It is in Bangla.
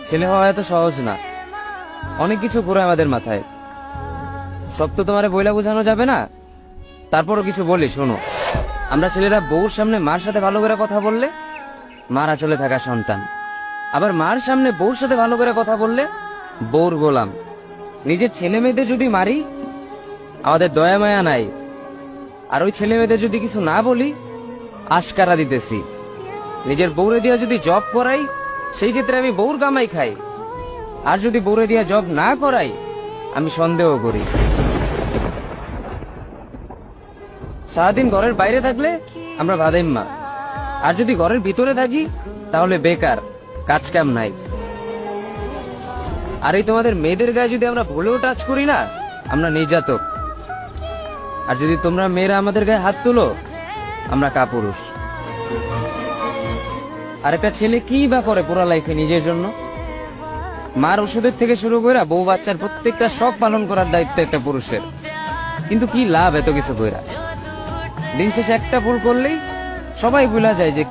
ছেলে হওয়া এত সহজ না, অনেক কিছু ঘুরে আমাদের মাথায়। সব তো তোমারে বইলা বোঝানো যাবে না, তারপরও কিছু বলি শোনো। আমরা ছেলেরা বউর সামনে মার সাথে ভালো করে কথা বললে মার আঁচলে থাকা সন্তান, আবার মার সামনে বউর সাথে ভালো করে কথা বললে বউর গোলাম। নিজের ছেলে মেয়েদের যদি মারি আমাদের দয়া মায়া নাই, আর ওই ছেলে মেয়েদের যদি কিছু না বলি আশকারা দিতেছি। নিজের বউরে দিয়া যদি জব করাই সেই ক্ষেত্রে আমি বউর কামাই খাই, আর যদি বউরে দিয়া জব না করাই আমি সন্দেহ করি। সারাদিন ঘরের বাইরে থাকলে আমরা ভাদাইম্মা, আর যদি ঘরের ভিতরে থাকি তাহলে বেকার, কাজ কাম নাই। আর এই তোমাদের মেয়েদের গায়ে যদি আমরা ভুলেও টাচ করি না আমরা নির্যাতক, আর যদি তোমরা মেয়েরা আমাদের গায়ে হাত তুলো আমরা কাপুরুষ। আর একটা ছেলে কি বা করে পুরো লাইফে নিজের জন্য? মার ওষুধের থেকে শুরু করে বউ বাচ্চার প্রত্যেকটা শখ পালন করার দায়িত্ব একটা পুরুষের। কিন্তু কি লাভ এত কিছু কইরা? দিন শেষে একটা ভুল করলেই সবাই ভুলা যায় যে